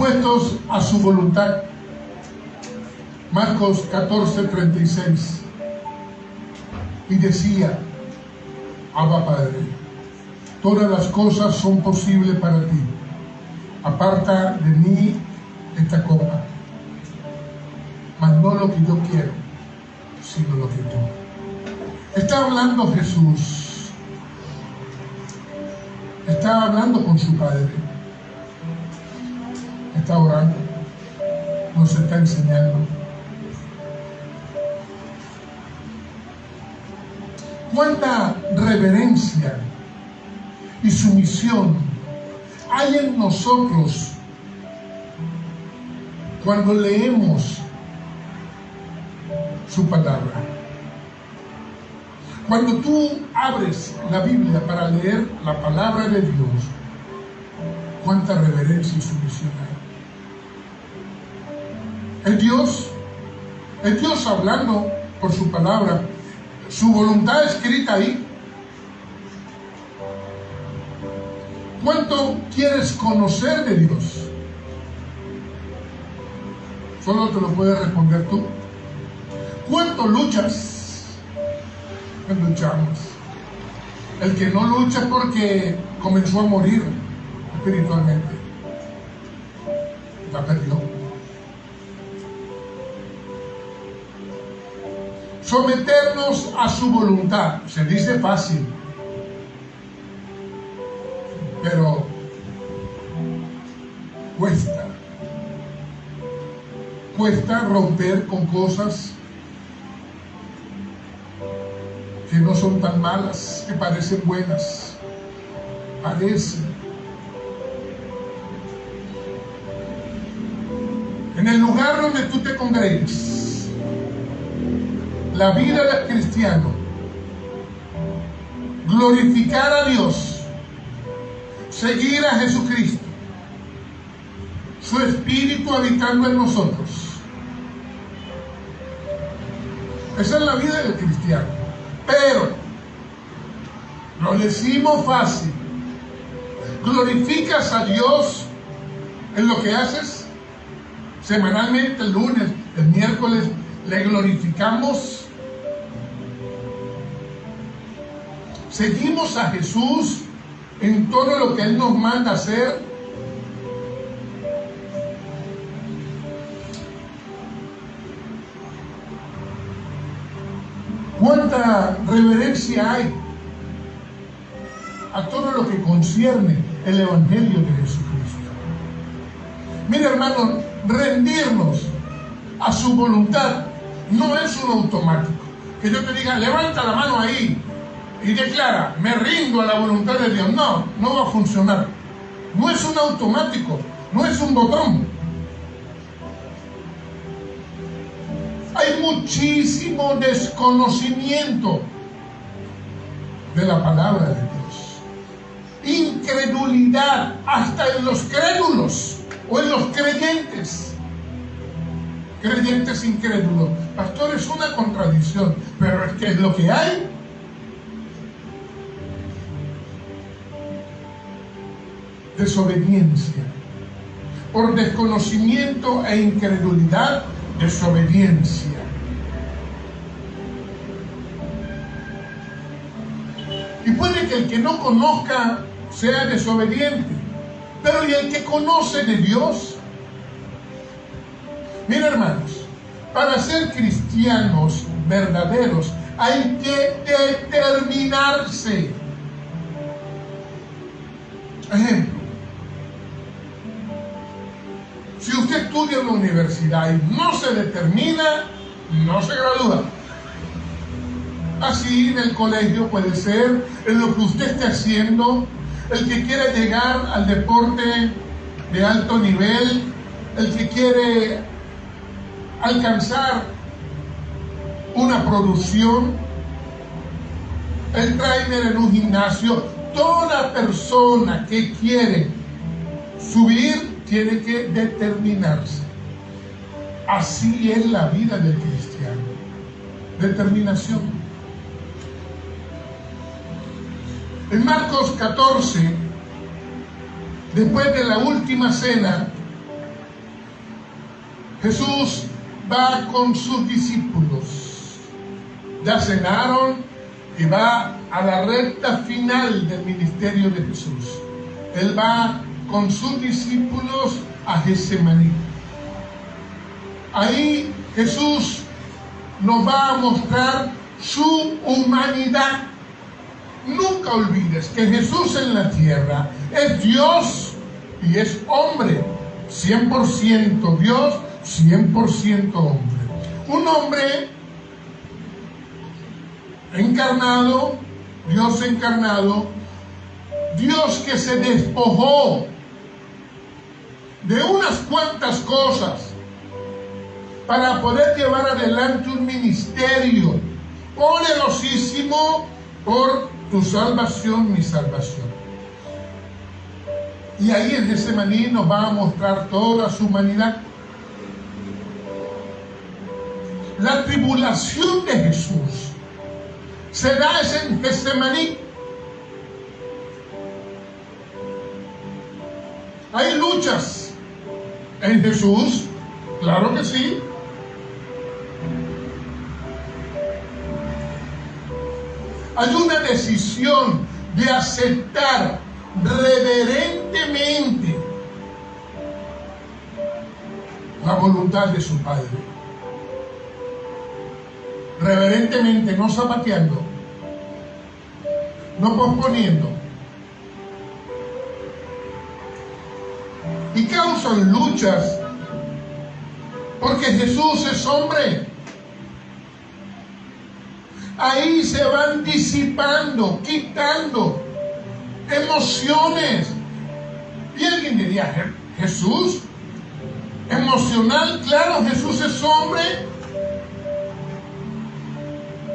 dispuestos a su voluntad. Marcos 14:36. Y decía: Abba Padre, todas las cosas son posibles para ti. Aparta de mí esta copa, mas no lo que yo quiero, sino lo que tú. Está hablando Jesús. Está hablando con su Padre. Está orando. Nos está enseñando. Cuánta reverencia y sumisión hay en nosotros cuando leemos su palabra. Cuando tú abres la Biblia para leer la palabra de Dios, cuánta reverencia y sumisión hay. Es Dios hablando por su palabra, su voluntad escrita ahí. ¿Cuánto quieres conocer de Dios? Solo te lo puedes responder tú. ¿Cuánto luchas? Luchamos. El que no lucha es porque comenzó a morir espiritualmente. La perdió. Someternos a su voluntad. Se dice fácil, pero cuesta. Cuesta romper con cosas que no son tan malas, que parecen buenas. Parecen. En el lugar donde tú te congregues, la vida del cristiano, glorificar a Dios, seguir a Jesucristo, su Espíritu habitando en nosotros. Esa es la vida del cristiano. Pero lo decimos fácil. ¿Glorificas a Dios en lo que haces? Semanalmente, el lunes, el miércoles, ¿le glorificamos? ¿Seguimos a Jesús en todo lo que Él nos manda hacer? ¿Cuánta reverencia hay a todo lo que concierne el Evangelio de Jesucristo? Mira, hermano, rendirnos a su voluntad no es un automático. Que yo te diga, levanta la mano ahí y declara, me rindo a la voluntad de Dios. No, no va a funcionar. No es un automático, no es un botón. Hay muchísimo desconocimiento de la palabra de Dios. Incredulidad hasta en los crédulos o en los creyentes. Creyentes incrédulos. Pastor, es una contradicción, pero es que es lo que hay. Desobediencia. Por desconocimiento e incredulidad, desobediencia. Y puede que el que no conozca sea desobediente, pero ¿y el que conoce de Dios? Mira, hermanos, para ser cristianos verdaderos hay que determinarse. Ejemplo, si usted estudia en la universidad y no se determina, no se gradúa. Así en el colegio puede ser, en lo que usted esté haciendo, el que quiere llegar al deporte de alto nivel, el que quiere alcanzar una producción, el trainer en un gimnasio, toda persona que quiere subir tiene que determinarse. Así es la vida del cristiano. Determinación. En Marcos 14, después de la última cena, Jesús va con sus discípulos. Ya cenaron y va a la recta final del ministerio de Jesús. Él va con sus discípulos a Getsemaní. Ahí Jesús nos va a mostrar su humanidad. Nunca olvides que Jesús en la tierra es Dios y es hombre, 100% Dios, 100% hombre. Un hombre encarnado, Dios encarnado, Dios que se despojó de unas cuantas cosas para poder llevar adelante un ministerio poderosísimo por tu salvación, mi salvación. Y ahí en Getsemaní nos va a mostrar toda su humanidad. La tribulación de Jesús se da en Getsemaní. ¿Hay luchas en Jesús? Claro que sí. Hay una decisión de aceptar reverentemente la voluntad de su Padre. Reverentemente, no zapateando, no posponiendo. Y causan luchas porque Jesús es hombre. Ahí se van disipando, quitando emociones. Y alguien diría, ¿Jesús? ¿Emocional? Claro, Jesús es hombre.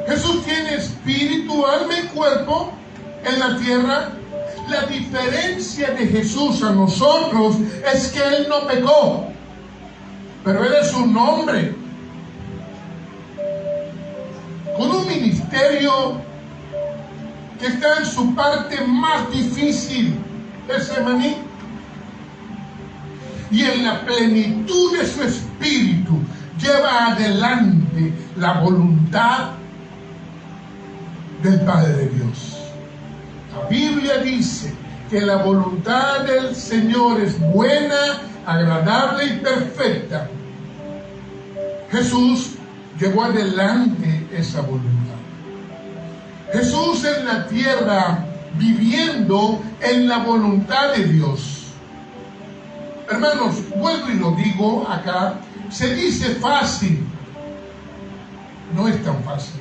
Jesús tiene espíritu, alma y cuerpo en la tierra. La diferencia de Jesús a nosotros es que Él no pecó, pero Él es un hombre con un ministerio que está en su parte más difícil, Getsemaní, y en la plenitud de su espíritu lleva adelante la voluntad del Padre de Dios. La Biblia dice que la voluntad del Señor es buena, agradable y perfecta. Jesús llevó adelante esa voluntad. Jesús en la tierra viviendo en la voluntad de Dios. Hermanos, vuelvo y lo digo acá, se dice fácil, no es tan fácil.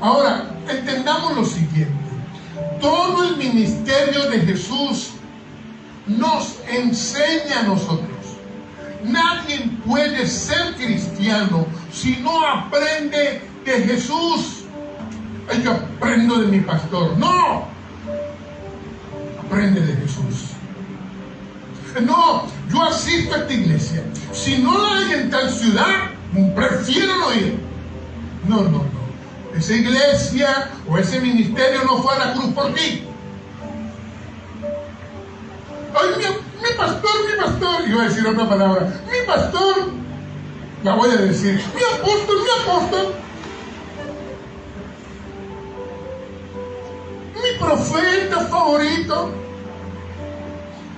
Ahora, entendamos lo siguiente. Todo el ministerio de Jesús nos enseña a nosotros. Nadie puede ser cristiano si no aprende de Jesús. Yo aprendo de mi pastor. No. Aprende de Jesús. No, yo asisto a esta iglesia. Si no la hay en tal ciudad, prefiero no ir. No. Esa iglesia o ese ministerio no fue a la cruz por ti. Ay, mi pastor, yo voy a decir otra palabra. Mi pastor, la voy a decir. Mi apóstol. Mi profeta favorito.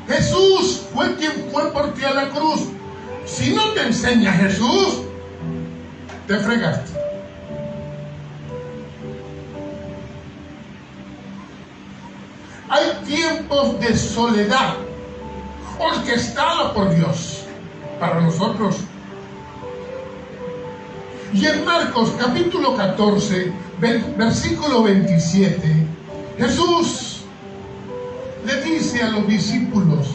Jesús fue quien fue por ti a la cruz. Si no te enseña Jesús, te fregaste. Hay tiempos de soledad orquestada por Dios para nosotros. Y en Marcos capítulo 14, versículo 27, Jesús le dice a los discípulos: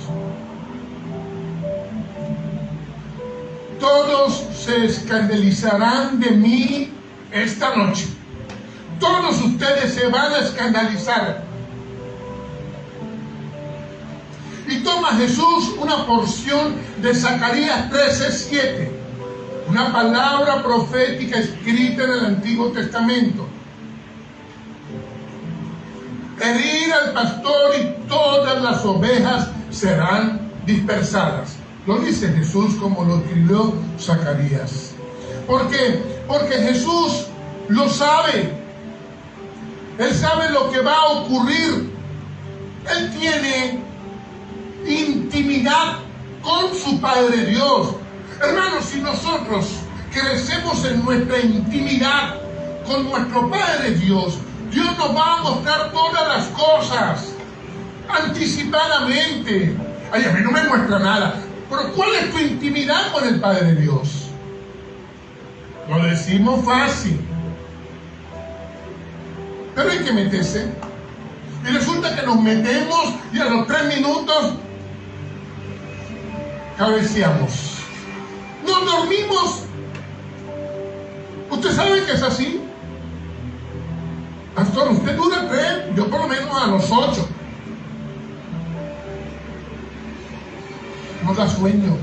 todos se escandalizarán de mí esta noche. Todos ustedes se van a escandalizar. Y toma Jesús una porción de Zacarías 13:7, una palabra profética escrita en el Antiguo Testamento. Herir al pastor y todas las ovejas serán dispersadas. Lo dice Jesús como lo escribió Zacarías. ¿Por qué? Porque Jesús lo sabe. Él sabe lo que va a ocurrir. Él tiene intimidad con su Padre Dios. Hermanos, si nosotros crecemos en nuestra intimidad con nuestro Padre Dios, Dios nos va a mostrar todas las cosas anticipadamente. Ay, a mí no me muestra nada. Pero ¿cuál es tu intimidad con el Padre Dios? Lo decimos fácil, pero hay que meterse. Y resulta que nos metemos y a los 3 minutos cabeceamos. Nos dormimos. ¿Usted sabe que es así? Pastor, usted dura 3, yo por lo menos a los 8. No da sueño.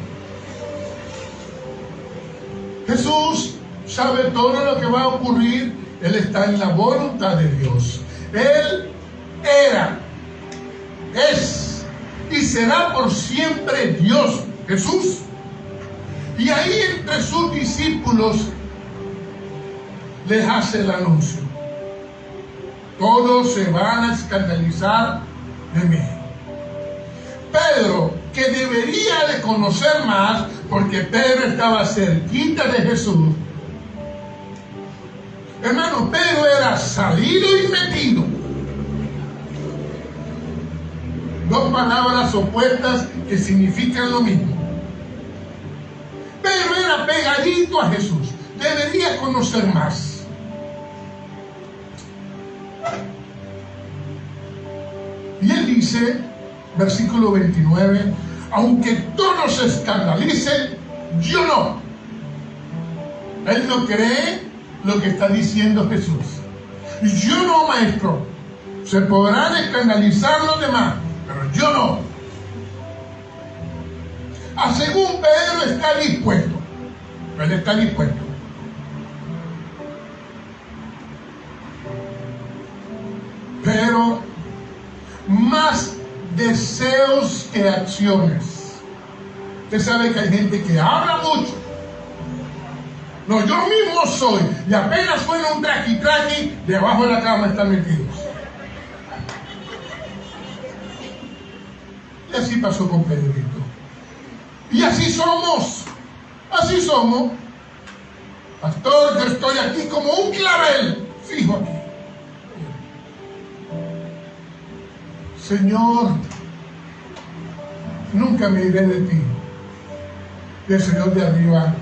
Jesús sabe todo lo que va a ocurrir. Él está en la voluntad de Dios. Él era, es y será por siempre Dios, Jesús. Y ahí entre sus discípulos les hace el anuncio: todos se van a escandalizar de mí. Pedro, que debería de conocer más, porque Pedro estaba cerquita de Jesús. Hermano, Pedro era salido y metido. Dos palabras opuestas que significan lo mismo. Pedro era pegadito a Jesús. Debería conocer más. Y él dice, versículo 29, aunque todos se escandalicen, yo no. Él no cree lo que está diciendo Jesús. Yo no, maestro. Se podrán escandalizar los demás, pero yo no. Según Pedro está dispuesto. Él está dispuesto. Pero más deseos que acciones. Usted sabe que hay gente que habla mucho. No, yo mismo soy. Y apenas suena un traqui-traqui, debajo de la cama están metidos. Y así pasó con Pedrito. Y así somos. Así somos. Pastor, yo estoy aquí como un clavel. Fijo aquí. Señor, nunca me iré de ti. Y el Señor de arriba: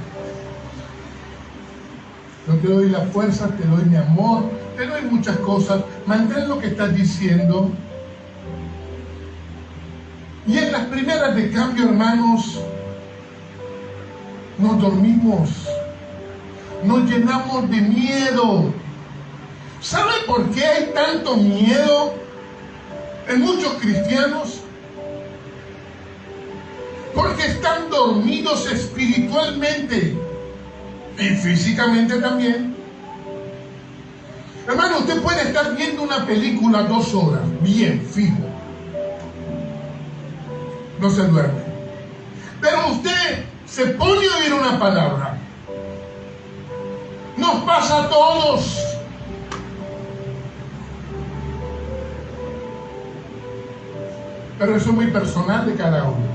yo te doy la fuerza, te doy mi amor, te doy muchas cosas. Mantén lo que estás diciendo. Y en las primeras de cambio, hermanos, nos dormimos, nos llenamos de miedo. ¿Sabe por qué hay tanto miedo en muchos cristianos? Porque están dormidos espiritualmente y físicamente también. Hermano, usted puede estar viendo una película 2 horas, bien, fijo, no se duerme. Pero usted se pone a oír una palabra. Nos pasa a todos. Pero eso es muy personal de cada uno.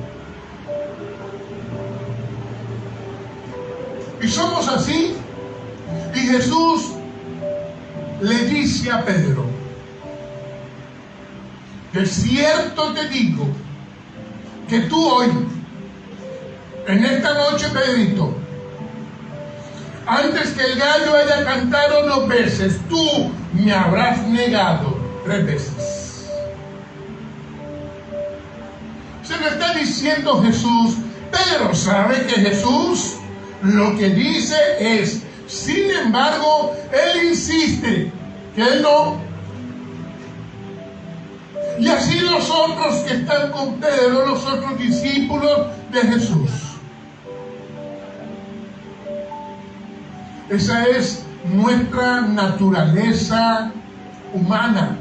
Y somos así. Y Jesús le dice a Pedro: de cierto te digo que tú hoy, en esta noche, Pedrito, antes que el gallo haya cantado 2 veces, tú me habrás negado 3 veces. Se lo está diciendo Jesús. Pedro sabe que Jesús lo que dice es, sin embargo, él insiste que él no. Y así los otros que están con Pedro, los otros discípulos de Jesús. Esa es nuestra naturaleza humana,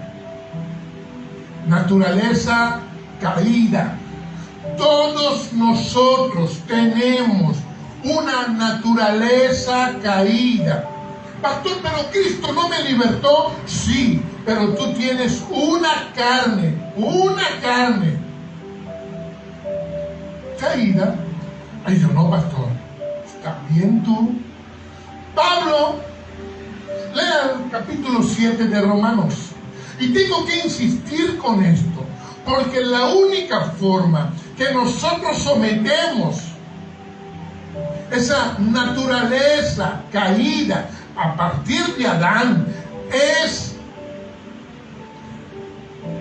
naturaleza caída. Todos nosotros tenemos una naturaleza caída. Pastor, pero Cristo no me libertó. Sí, pero tú tienes una carne caída. Ay, yo no, pastor. ¿Está bien tú? Pablo, lea el capítulo 7 de Romanos. Y tengo que insistir con esto, porque la única forma que nosotros sometemos esa naturaleza caída a partir de Adán es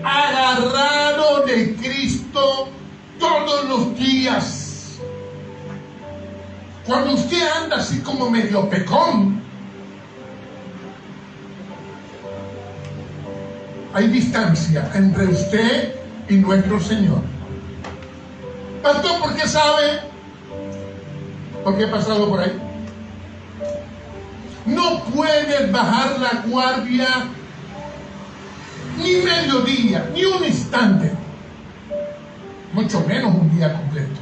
agarrado de Cristo todos los días. Cuando usted anda así como medio pecón, hay distancia entre usted y nuestro Señor. Pastor, ¿por qué sabe? Porque he pasado por ahí. No puedes bajar la guardia ni medio día, ni un instante, mucho menos un día completo.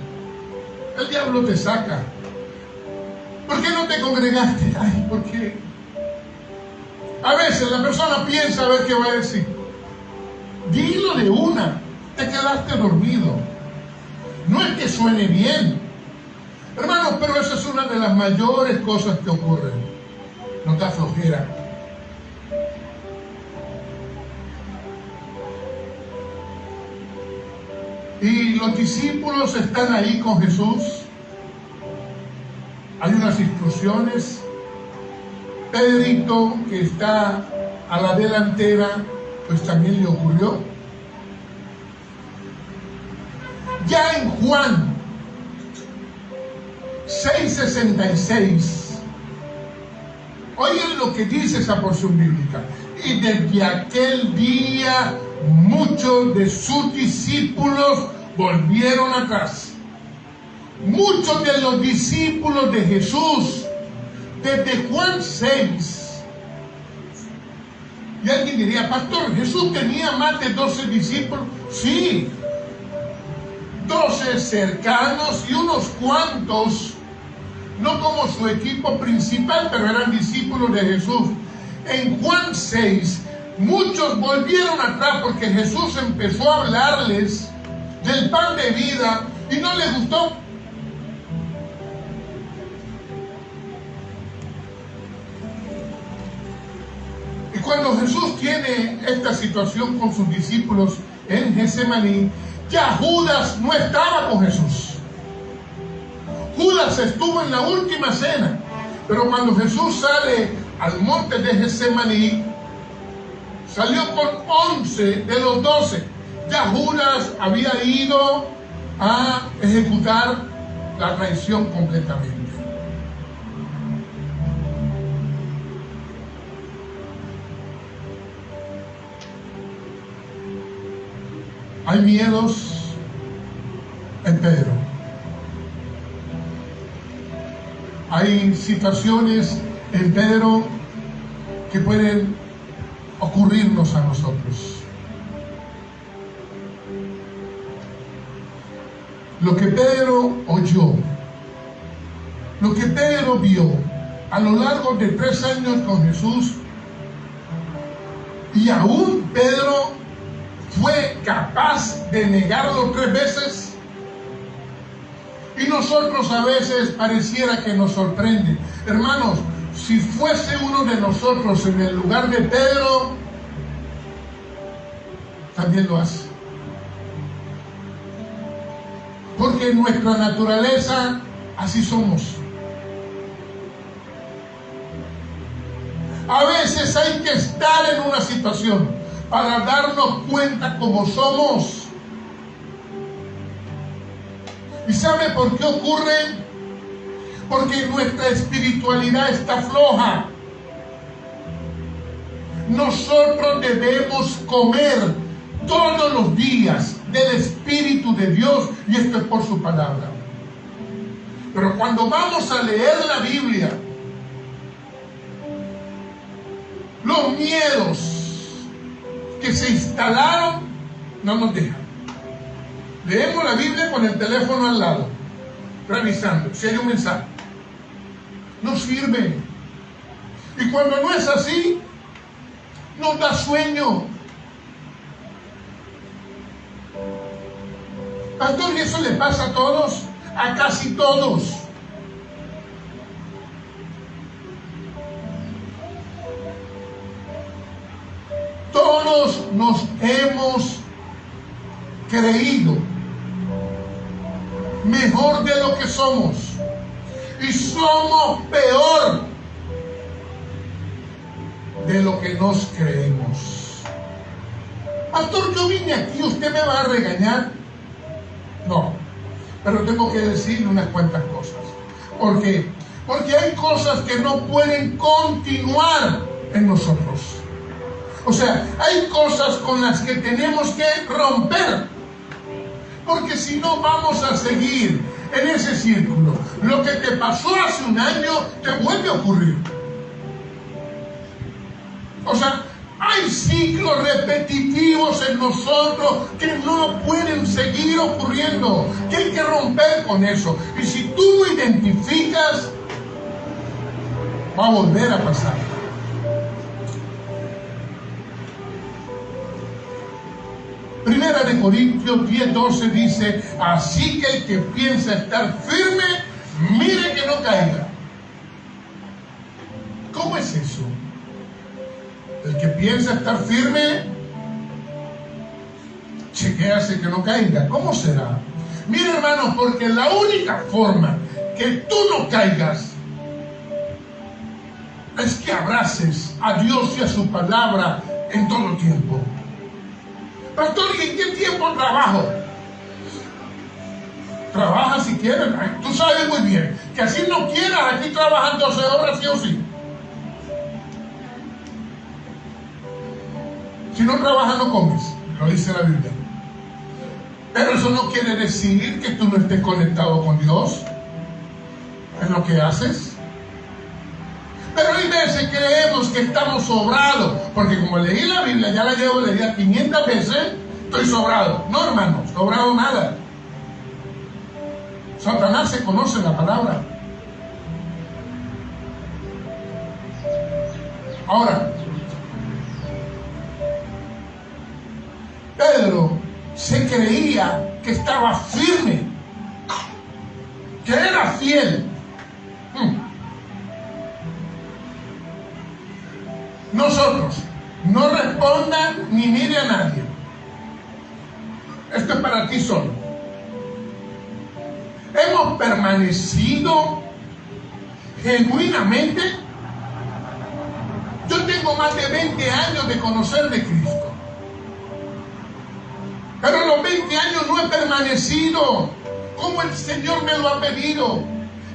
El diablo te saca. ¿Por qué no te congregaste? Ay, ¿por qué? A veces la persona piensa a ver qué va a decir. Dilo de una. Te quedaste dormido. No es que suene bien, hermanos, pero esa es una de las mayores cosas que ocurren. Nos da flojera. Y los discípulos están ahí con Jesús. Hay unas instrucciones. Pedrito, que está a la delantera, pues también le ocurrió. Ya en Juan 6:66, oigan lo que dice esa porción bíblica. Y desde aquel día muchos de sus discípulos volvieron atrás. Muchos de los discípulos de Jesús, desde Juan 6, y alguien diría, pastor, ¿Jesús tenía más de 12 discípulos? Sí, 12 cercanos y unos cuantos, no como su equipo principal, pero eran discípulos de Jesús. En Juan 6, muchos volvieron atrás porque Jesús empezó a hablarles del pan de vida y no les gustó. Y cuando Jesús tiene esta situación con sus discípulos en Getsemaní, ya Judas no estaba con Jesús. Judas estuvo en la última cena, pero cuando Jesús sale al monte de Getsemaní, salió con 11 de los 12. Ya Judas había ido a ejecutar la traición completamente. Hay miedos en Pedro. Hay situaciones en Pedro que pueden ocurrirnos a nosotros. Lo que Pedro oyó, lo que Pedro vio a lo largo de 3 años con Jesús, y aún Pedro fue capaz de negarlo 3 veces. Y nosotros a veces pareciera que nos sorprende. Hermanos, si fuese uno de nosotros en el lugar de Pedro, también lo hace. Porque en nuestra naturaleza así somos. A veces hay que estar en una situación para darnos cuenta cómo somos. ¿Y sabe por qué ocurre? Porque nuestra espiritualidad está floja. Nosotros debemos comer todos los días del Espíritu de Dios, y esto es por su palabra. Pero cuando vamos a leer la Biblia, los miedos que se instalaron no nos dejan. leemos la Biblia con el teléfono al lado, revisando si hay un mensaje. No sirve. Y cuando no es así, nos da sueño. Pastor, ¿y eso le pasa a todos? A casi todos. Todos nos hemos creído mejor de lo que somos y somos peor de lo que nos creemos. Pastor, yo vine aquí, ¿usted me va a regañar? No, pero tengo que decirle unas cuantas cosas. ¿Por qué? Porque hay cosas que no pueden continuar en nosotros. O sea, hay cosas con las que tenemos que romper, porque si no vamos a seguir en ese círculo. Lo que te pasó hace un año te vuelve a ocurrir. O sea, hay ciclos repetitivos en nosotros que no pueden seguir ocurriendo, que hay que romper con eso. Y si tú lo identificas, va a volver a pasar. Primera de Corintios 10:12 dice: así que el que piensa estar firme, mire que no caiga. ¿Cómo es eso? El que piensa estar firme, chequéase que no caiga. ¿Cómo será? Mira, hermanos, porque la única forma que tú no caigas es que abraces a Dios y a su palabra en todo tiempo. Pastor, ¿y en qué tiempo trabajo? Trabaja si quieres. Tú sabes muy bien que así no quieras, aquí trabajan 12 horas sí o sí. Si no trabajas, no comes, lo dice la Biblia. Pero eso no quiere decir que tú no estés conectado con Dios en lo que haces. Pero hay veces creemos que estamos sobrados, porque como leí la Biblia, ya la llevo leída 500 veces, estoy sobrado. No, hermano, sobrado nada. Satanás se conoce la palabra. Ahora, Pedro se creía que estaba firme, que era fiel. Nosotros, no respondan ni mire a nadie. Esto es para ti solo. Hemos permanecido genuinamente. Yo tengo más de 20 años de conocer de Cristo. Pero en los 20 años no he permanecido como el Señor me lo ha pedido.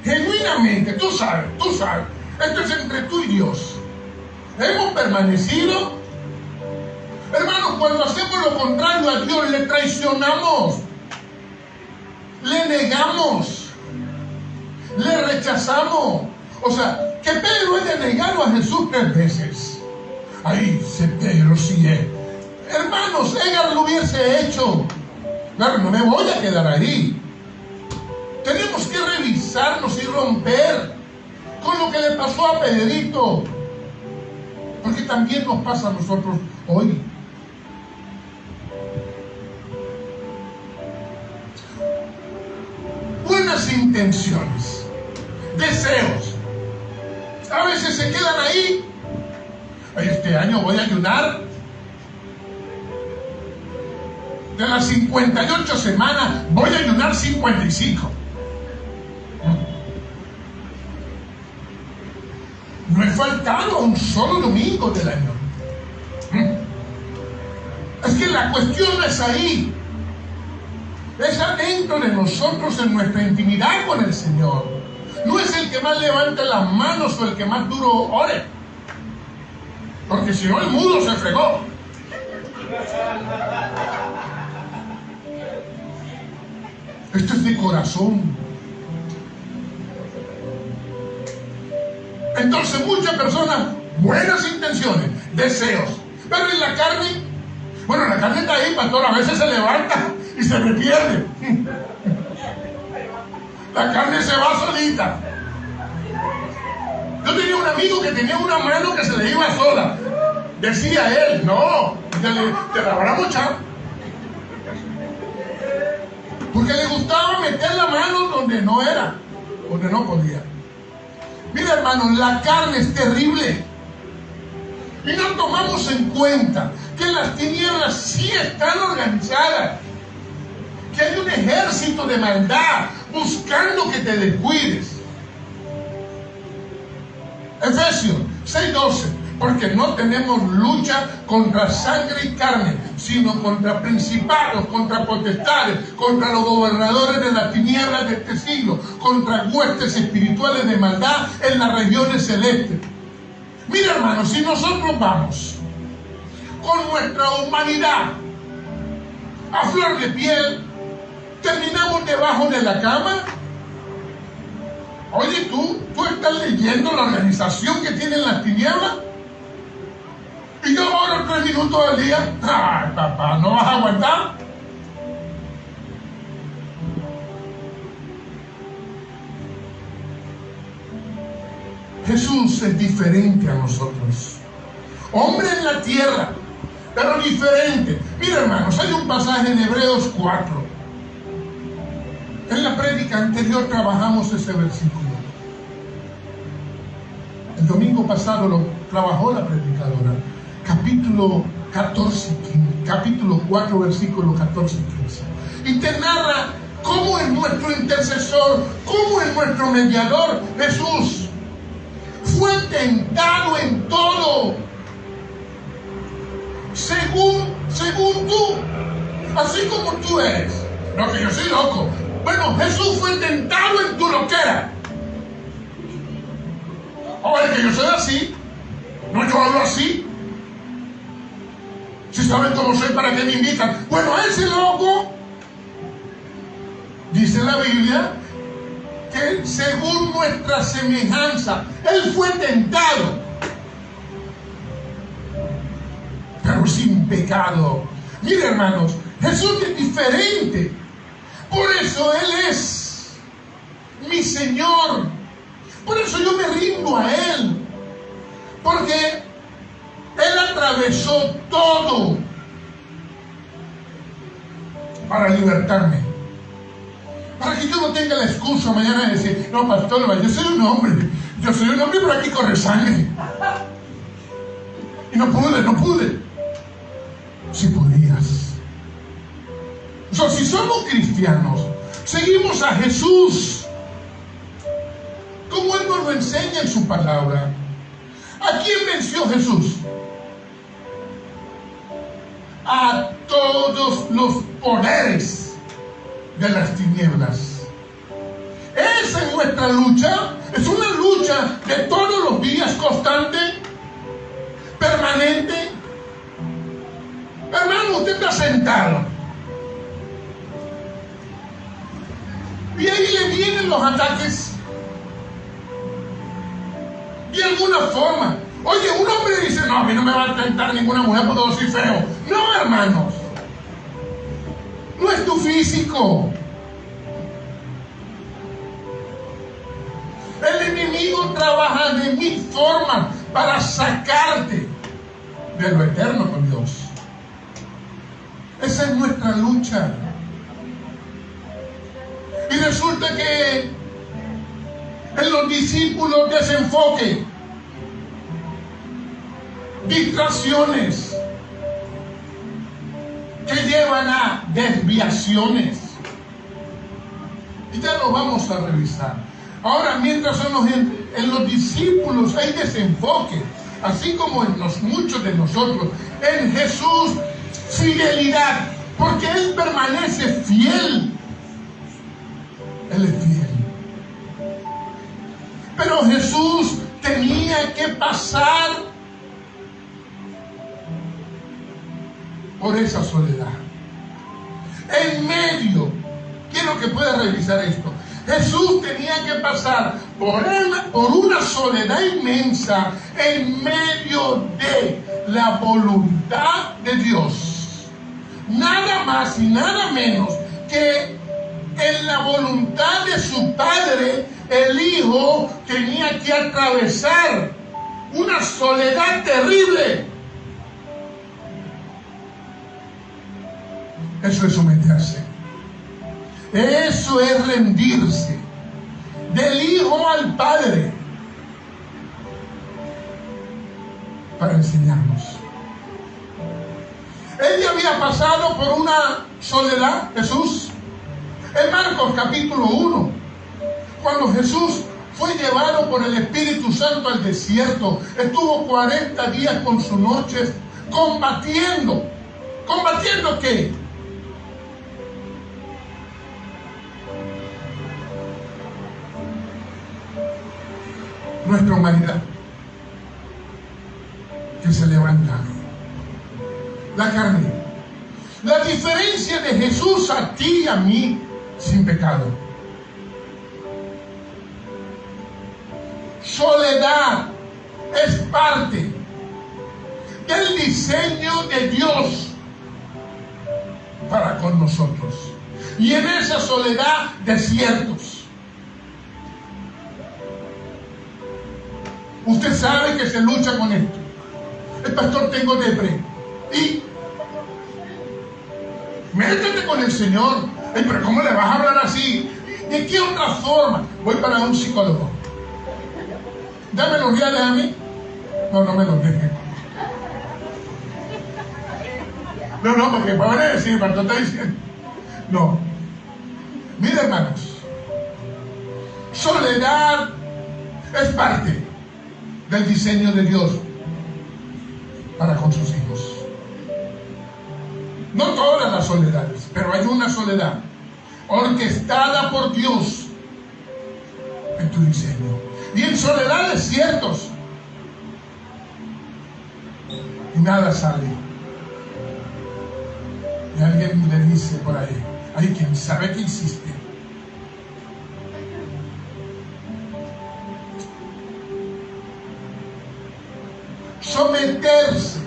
Genuinamente, tú sabes. Esto es entre tú y Dios. Hemos permanecido. Hermanos, cuando hacemos lo contrario a Dios, le traicionamos, le negamos, le rechazamos. O sea, que Pedro haya negado a Jesús 3 veces. Ahí dice Pedro, sí es. Hermanos, ella lo hubiese hecho. Claro, no me voy a quedar ahí. Tenemos que revisarnos y romper con lo que le pasó a Pedrito. Porque también nos pasa a nosotros hoy. Buenas intenciones, deseos, a veces se quedan ahí. Este año voy a ayunar. De las 58 semanas, voy a ayunar 55. No he faltado un solo domingo del año. Es que la cuestión no es ahí. Es adentro de nosotros, en nuestra intimidad con el Señor. No es el que más levante las manos o el que más duro ore. Porque si no, el mudo se fregó. Esto es de corazón. Entonces muchas personas, buenas intenciones, deseos, pero en la carne, bueno, la carne está ahí, pastor, a veces se levanta y se me pierde. La carne se va solita. Yo tenía un amigo que tenía una mano que se le iba sola. Decía él, no, te la van a mochar. Porque le gustaba meter la mano donde no era, donde no podía. Mira, hermanos, la carne es terrible. Y no tomamos en cuenta que las tinieblas sí están organizadas. Que hay un ejército de maldad buscando que te descuides. Efesios 6:12. Porque no tenemos lucha contra sangre y carne, sino contra principados, contra potestades, contra los gobernadores de las tinieblas de este siglo, contra huestes espirituales de maldad en las regiones celestes. Mira, hermanos, si nosotros vamos con nuestra humanidad a flor de piel, terminamos debajo de la cama. Oye, tú estás leyendo la organización que tienen las tinieblas. Y yo oro 3 minutos al día. Ay, papá, ¿no vas a aguantar? Jesús es diferente a nosotros. Hombre en la tierra, pero diferente. Mira, hermanos, hay un pasaje en Hebreos 4. En la prédica anterior trabajamos ese versículo. El domingo pasado lo trabajó la predicadora. Capítulo 4, versículos 14 y 15. Y te narra cómo es nuestro intercesor, cómo es nuestro mediador. Jesús fue tentado en todo, según tú, así como tú eres. No, que yo soy loco. Bueno, Jesús fue tentado en tu loquera. Ahora que yo soy así, no, yo hablo así. Si saben cómo soy, ¿para qué me invitan? Bueno, ese loco, dice la Biblia, que según nuestra semejanza, él fue tentado, pero sin pecado. Mire, hermanos, Jesús es diferente. Por eso Él es mi Señor. Por eso yo me rindo a Él. Porque Él atravesó todo para libertarme. Para que yo no tenga la excusa mañana de decir, no, pastor, yo soy un hombre, pero aquí corre sangre. Y no pude. Si podías. O sea, si somos cristianos, seguimos a Jesús, como Él nos lo enseña en su palabra. ¿A quién venció Jesús? A todos los poderes de las tinieblas. Esa es nuestra lucha. Es una lucha de todos los días, constante, permanente. Hermano, usted está sentado y ahí le vienen los ataques de alguna forma. Oye, un hombre dice, no, a mí no me va a tentar ninguna mujer porque yo soy feo. No, hermanos, no es tu físico. El enemigo trabaja de 1000 formas para sacarte de lo eterno con Dios. Esa es nuestra lucha. Y resulta que en los discípulos desenfoque, distracciones que llevan a desviaciones. Y ya lo vamos a revisar. Ahora, mientras en los discípulos hay desenfoque, así como en muchos de nosotros, en Jesús, fidelidad, porque Él permanece fiel. Él es fiel. Pero Jesús tenía que pasar por esa soledad. En medio, quiero que pueda revisar esto. Jesús tenía que pasar por una soledad inmensa en medio de la voluntad de Dios. Nada nada más y nada menos que en la voluntad de su Padre, el Hijo tenía que atravesar una soledad terrible. Eso es someterse. Eso es rendirse del Hijo al Padre para enseñarnos. Él ya había pasado por una soledad, Jesús. En Marcos capítulo 1, cuando Jesús fue llevado por el Espíritu Santo al desierto, estuvo 40 días con sus noches combatiendo. ¿Combatiendo qué? Nuestra humanidad que se levanta, la carne. La diferencia de Jesús a ti y a mí, sin pecado. Soledad es parte del diseño de Dios para con nosotros. Y en esa soledad, desiertos. Usted sabe que se lucha con esto. El pastor, tengo depre. Y métete con el Señor. Pero ¿cómo le vas a hablar así? ¿De qué otra forma? Voy para un psicólogo. Dame los reales a mí. No me los dejen. No, porque van a decir, pastor está diciendo. No. Mira, hermanos. Soledad es parte del diseño de Dios para con sus hijos. No todas las soledades, pero hay una soledad orquestada por Dios en tu diseño. Y en soledad desiertos y nada sale. Y alguien le dice por ahí, hay quien sabe que hiciste. Someterse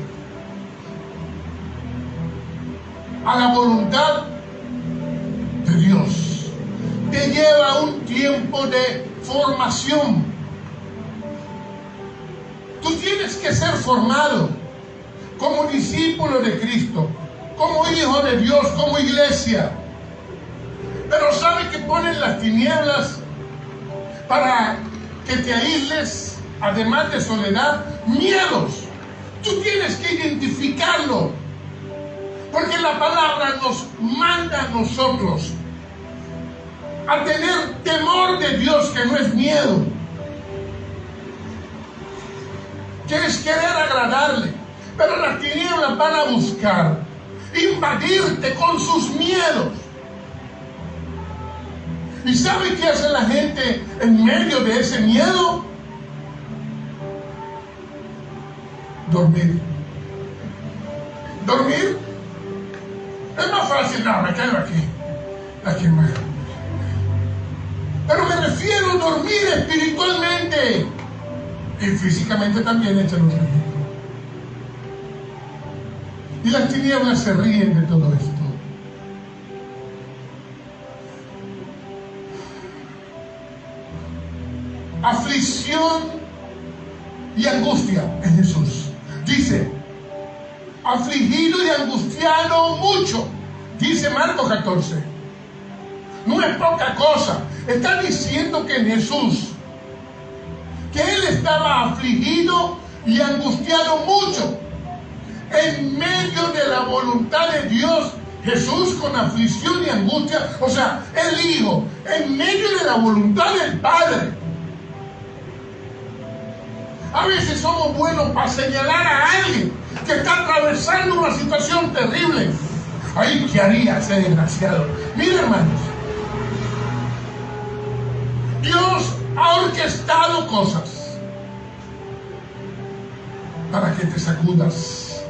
a la voluntad de Dios te lleva un tiempo de formación. Tú tienes que ser formado como discípulo de Cristo, como hijo de Dios, como iglesia. Pero ¿sabe que ponen las tinieblas para que te aísles? Además de soledad, miedos. Tú tienes que identificarlo, porque la palabra nos manda a nosotros a tener temor de Dios, que no es miedo, que es querer agradarle. Pero las tinieblas van a buscar invadirte con sus miedos. ¿Y sabe qué hace la gente en medio de ese miedo? Dormir. ¿Dormir? Es más fácil. No, me quedo aquí más. Pero me refiero a dormir espiritualmente y físicamente también, échale un ejemplo. Y las tinieblas se ríen de todo esto. Aflicción y angustia en Jesús. Dice, afligido y angustiado mucho, dice Marcos 14. No es poca cosa. Está diciendo que en Jesús, que Él estaba afligido y angustiado mucho. En medio de la voluntad de Dios, Jesús con aflicción y angustia, o sea, el Hijo, en medio de la voluntad del Padre. A veces somos buenos para señalar a alguien que está atravesando una situación terrible. Ay, ¿qué haría ese desgraciado? Mira, hermanos, Dios ha orquestado cosas para que te sacudas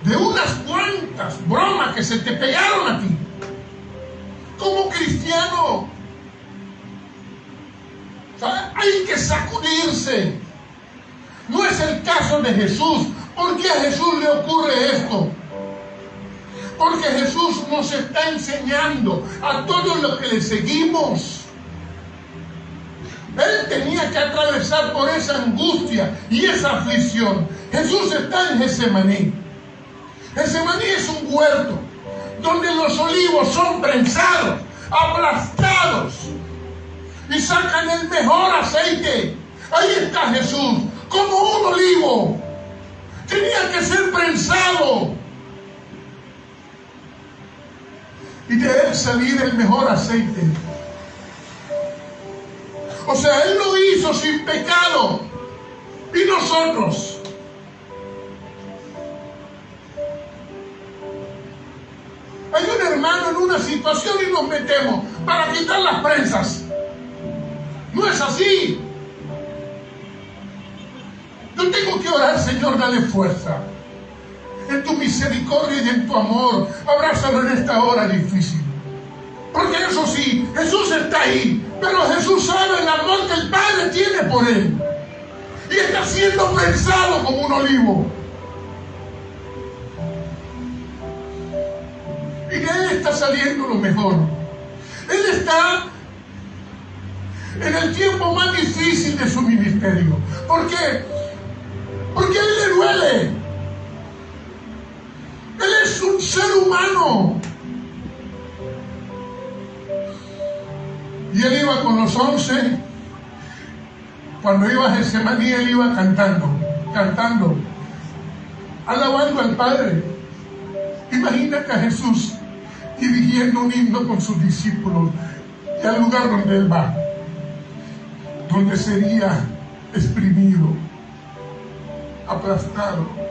de unas cuantas bromas que se te pegaron a ti. Como cristiano, hay que sacudirse. No es el caso de Jesús. ¿Por qué a Jesús le ocurre esto? Porque Jesús nos está enseñando a todos los que le seguimos. Él tenía que atravesar por esa angustia y esa aflicción. Jesús está en Getsemaní. Getsemaní es un huerto donde los olivos son prensados, aplastados y sacan el mejor aceite. Ahí está Jesús, como un olivo. Tenía que ser prensado y de él salir el mejor aceite. O sea, Él lo hizo sin pecado. ¿Y nosotros? Hay un hermano en una situación y nos metemos para quitar las prensas. No es así. Yo tengo que orar, Señor, dale fuerza. En tu misericordia y en tu amor, abrázalo en esta hora difícil. Porque eso sí, Jesús está ahí, pero Jesús sabe el amor que el Padre tiene por él. Y está siendo prensado como un olivo. Y de él está saliendo lo mejor. Él está en el tiempo más difícil de su ministerio. ¿Por qué? Porque a él le duele. Él es un ser humano. Y él iba con los 11. Cuando iba a Getsemaní, él iba cantando, alabando al Padre. Imagínate a Jesús dirigiendo un himno con sus discípulos y al lugar donde él va, donde sería exprimido, aplastado.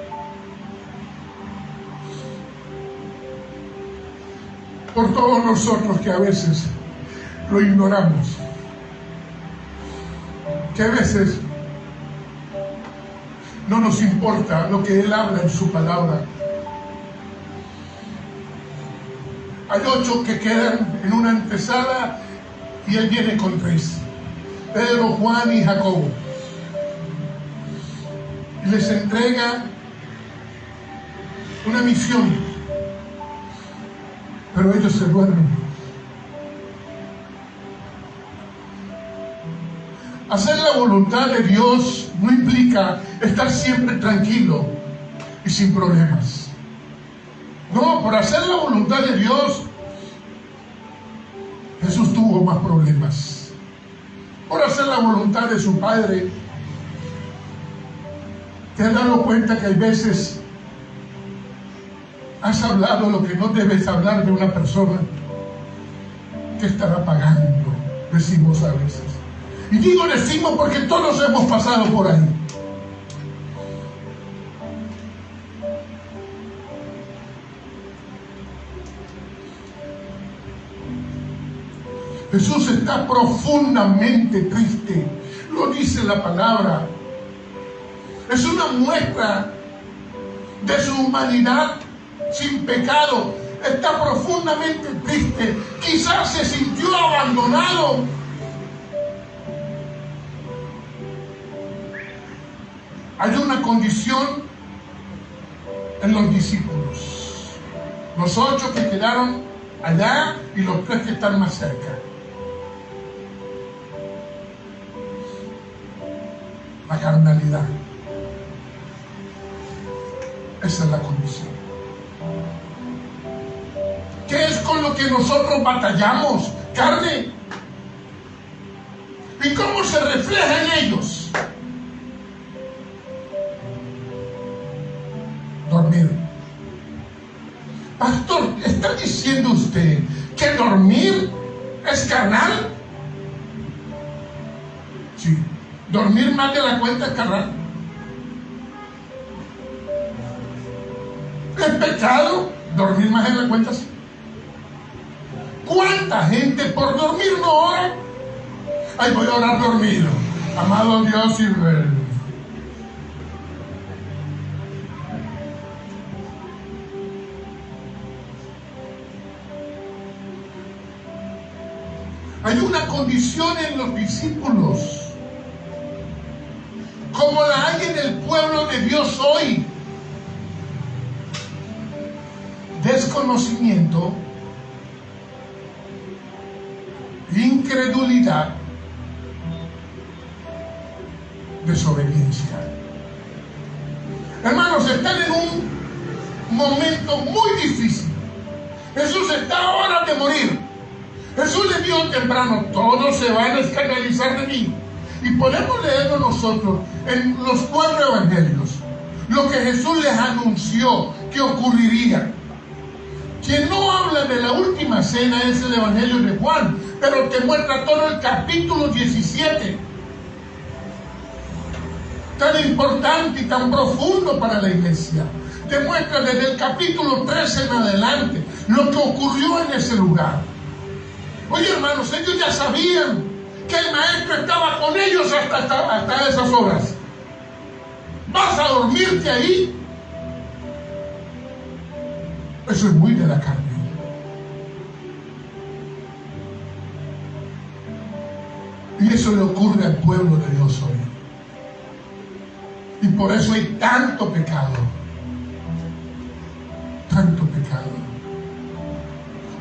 Por todos nosotros que a veces lo ignoramos, que a veces no nos importa lo que Él habla en su palabra. Hay 8 que quedan en una antesala y Él viene con 3: Pedro, Juan y Jacobo. Y les entrega una misión, pero ellos se duermen. Hacer la voluntad de Dios no implica estar siempre tranquilo y sin problemas. No, por hacer la voluntad de Dios, Jesús tuvo más problemas. Por hacer la voluntad de su Padre, ¿te has dado cuenta que hay veces has hablado lo que no debes hablar de una persona? ¿Qué estará pagando? Decimos a veces. Y digo decimos porque todos hemos pasado por ahí. Jesús está profundamente triste. Lo dice la palabra. Es una muestra de su humanidad sin pecado. Está profundamente triste. Quizás se sintió abandonado. Hay una condición en los discípulos. Los 8 que quedaron allá y los 3 que están más cerca. La carnalidad. Esa es la condición. ¿Qué es con lo que nosotros batallamos? Carne. ¿Y cómo se refleja en ellos? Dormir. Pastor, ¿está diciendo usted que dormir es carnal? Sí. Dormir más de la cuenta es carnal. ¿Es pecado dormir más de la cuenta? Sí. ¿Cuánta gente por dormir no ora? Ay, voy a orar dormido. Amado Dios y Rey. Hay una condición en los discípulos, como la hay en el pueblo de Dios hoy. desconocimiento, incredulidad, desobediencia. Hermanos, están en un momento muy difícil. Jesús está a horas de morir. Jesús le dijo temprano: todos se van a escandalizar de mí. Y podemos leerlo nosotros en los 4 evangelios, lo que Jesús les anunció que ocurriría. Quien no habla de la última cena es el evangelio de Juan, pero te muestra todo el capítulo 17, tan importante y tan profundo para la iglesia. Te muestra desde el capítulo 13 en adelante lo que ocurrió en ese lugar. Oye, hermanos, ellos ya sabían que el maestro estaba con ellos hasta esas horas. ¿Vas a dormirte ahí? Eso es muy de la carne. Y eso le ocurre al pueblo de Dios hoy. Y por eso hay tanto pecado. Tanto pecado.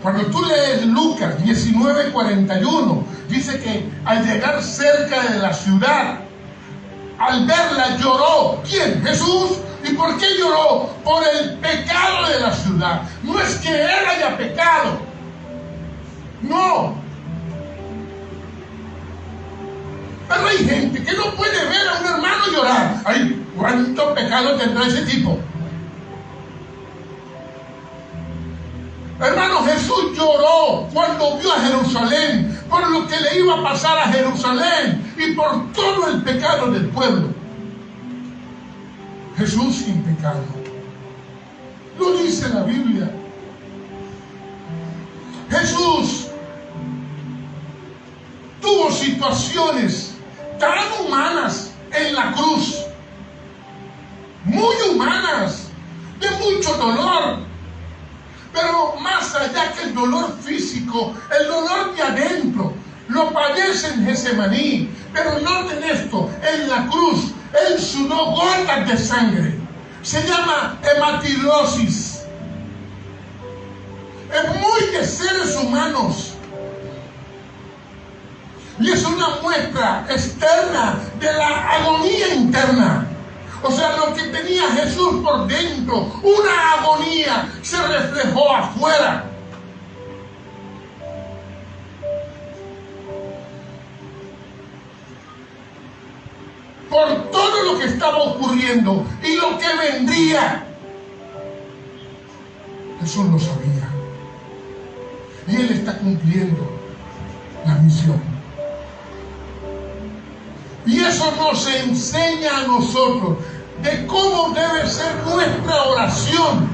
Cuando tú lees Lucas 19:41, dice que al llegar cerca de la ciudad, al verla lloró. ¿Quién? Jesús. ¿Y por qué lloró? Por el pecado de la ciudad. No es que él haya pecado. No. Pero hay gente que no puede ver a un hermano llorar. Ay, ¿cuánto pecado tendrá ese tipo? Hermano, Jesús lloró cuando vio a Jerusalén, por lo que le iba a pasar a Jerusalén y por todo el pecado del pueblo. Jesús sin pecado. Lo dice la Biblia. Jesús tuvo situaciones tan humanas en la cruz, muy humanas, de mucho dolor, pero más allá que el dolor físico, el dolor de adentro, lo padece en Getsemaní. Pero noten esto, en la cruz, él sudó gotas de sangre. Se llama hematilosis. Es muy de seres humanos. Y es una muestra externa de la agonía interna. O sea, lo que tenía Jesús por dentro, una agonía, se reflejó afuera. Por todo lo que estaba ocurriendo y lo que vendría. Jesús lo sabía. Y Él está cumpliendo la misión. Y eso nos enseña a nosotros de cómo debe ser nuestra oración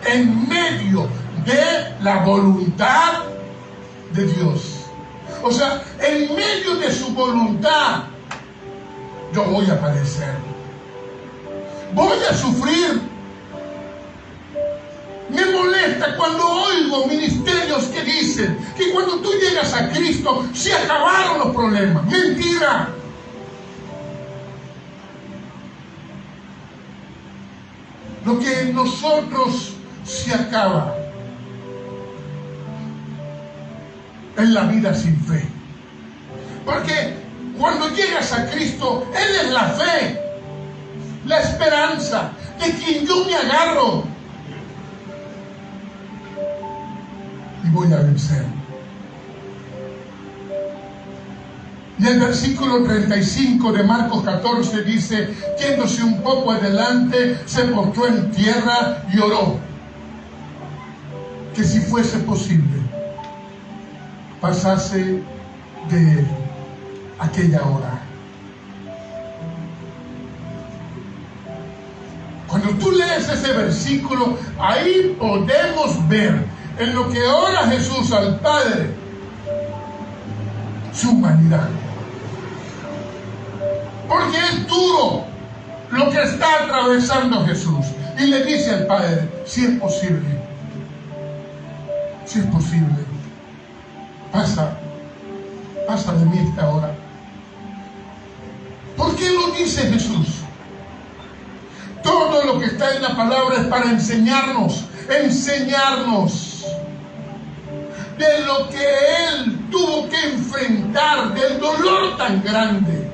en medio de la voluntad de Dios. O sea, en medio de su voluntad, yo voy a padecer. Voy a sufrir. Me molesta cuando oigo ministerios que dicen que cuando tú llegas a Cristo se acabaron los problemas. Mentira. Lo que en nosotros se acaba es la vida sin fe. Porque cuando llegas a Cristo, Él es la fe, la esperanza de quien yo me agarro. Y voy a vencer. Y el versículo 35 de Marcos 14 dice: yéndose un poco adelante, se postró en tierra y oró, que si fuese posible, pasase de él aquella hora. Cuando tú lees ese versículo, ahí podemos ver en lo que ora Jesús al Padre su humanidad. Porque es duro lo que está atravesando Jesús. Y le dice al Padre: si es posible, si es posible, pasa de mí esta hora. ¿Por qué lo dice Jesús? Todo lo que está en la palabra es para enseñarnos de lo que Él tuvo que enfrentar, del dolor tan grande,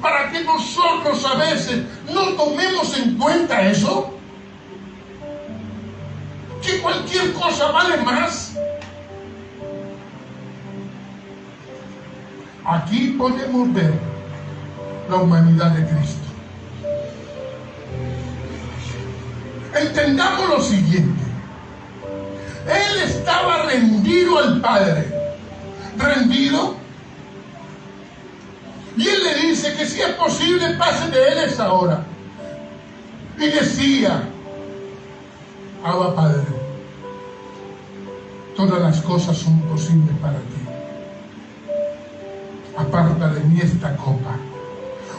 para que nosotros a veces no tomemos en cuenta eso, que cualquier cosa vale más. Aquí podemos ver la humanidad de Cristo. Entendamos lo siguiente: Él estaba rendido al Padre, rendido, y Él le dice que si es posible pase de Él esa hora. Y decía: Abba Padre, todas las cosas son posibles para ti. Aparta de mí esta copa,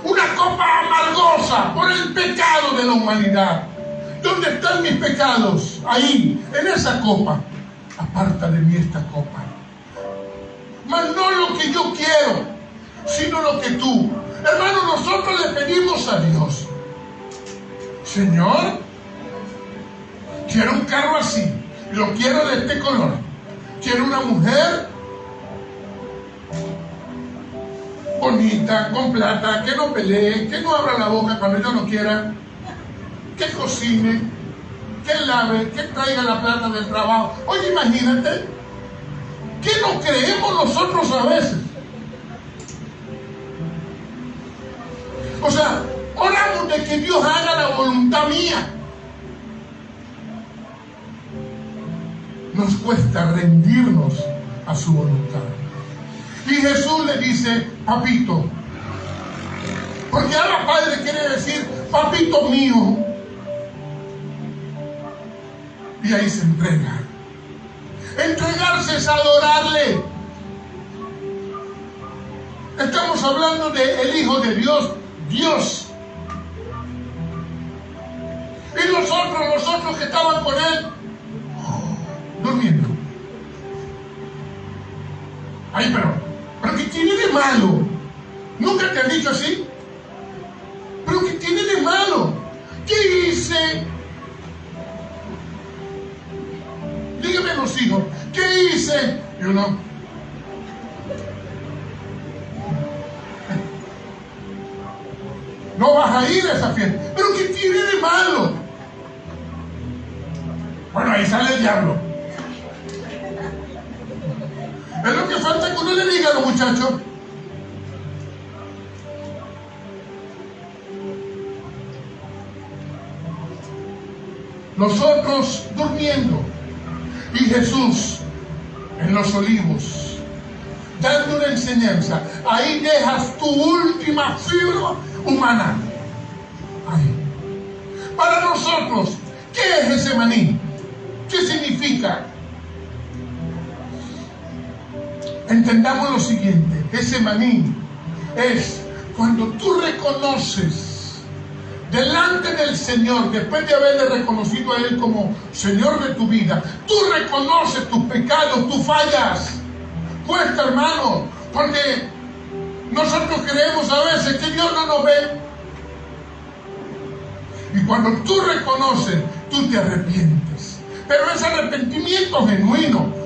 una copa amargosa por el pecado de la humanidad. ¿Dónde están mis pecados? Ahí, en esa copa. Aparta de mí esta copa. Mas no lo que yo quiero, sino lo que tú. Hermano, nosotros le pedimos a Dios: Señor, quiero un carro así, lo quiero de este color. Quiero una mujer bonita, con plata, que no pelee, que no abra la boca cuando yo no quiera, que cocine, que lave, que traiga la plata del trabajo. Oye, imagínate, ¿qué no creemos nosotros a veces? O sea, oramos de que Dios haga la voluntad mía. Nos cuesta rendirnos a su voluntad. Y Jesús le dice: papito, porque ahora Padre quiere decir papito mío. Y ahí se entrega. Entregarse es adorarle. Estamos hablando del Hijo de Dios, Dios. Y nosotros que estaban con Él, durmiendo. Ay, pero ¿qué tiene de malo? ¿Nunca te han dicho así? ¿Pero qué tiene de malo? ¿Qué hice? Dígame los hijos, ¿qué hice? Y uno: no vas a ir a esa fiesta. ¿Pero qué tiene de malo? Bueno, ahí sale el diablo. Es lo que falta que uno le diga a los muchachos. Nosotros durmiendo y Jesús en los olivos dando una enseñanza. Ahí dejas tu última fibra humana. Ahí. Para nosotros, ¿qué es ese maní? ¿Qué significa? Entendamos lo siguiente: ese maní es cuando tú reconoces delante del Señor, después de haberle reconocido a Él como Señor de tu vida, tú reconoces tus pecados, tus fallas. Cuesta, hermano, porque nosotros creemos a veces que Dios no nos ve. Y cuando tú reconoces, tú te arrepientes. Pero es arrepentimiento genuino.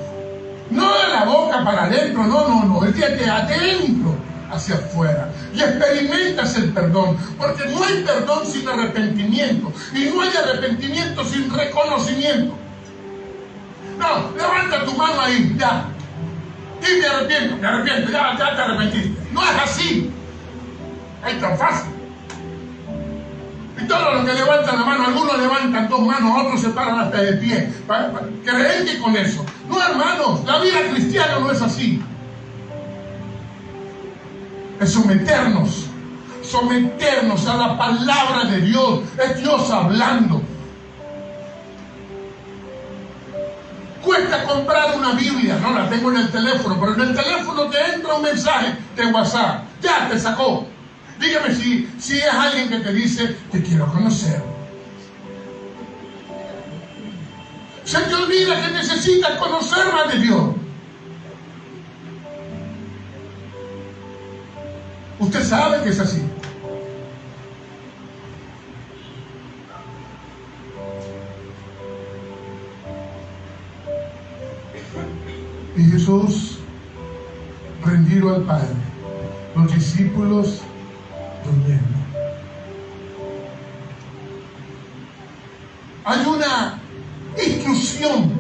No de la boca para adentro, no, es de adentro hacia afuera. Y experimentas el perdón, porque no hay perdón sin arrepentimiento, y no hay arrepentimiento sin reconocimiento. No, levanta tu mano ahí, ya. Y me arrepiento, ya te arrepentiste. No es así. Es tan fácil. Y todos los que levantan la mano, algunos levantan dos manos, otros se paran hasta de pie. ¿Creen que con eso? No, hermanos, la vida cristiana no es así. Es someternos a la palabra de Dios. Es Dios hablando. Cuesta comprar una Biblia, no la tengo en el teléfono, pero en el teléfono te entra un mensaje de WhatsApp, ya te sacó. Dígame si es alguien que te dice: te quiero conocer. Se te olvida que necesitas conocer más de Dios. Usted sabe que es así. Y Jesús rendido al Padre, los discípulos durmiendo. Hay una instrucción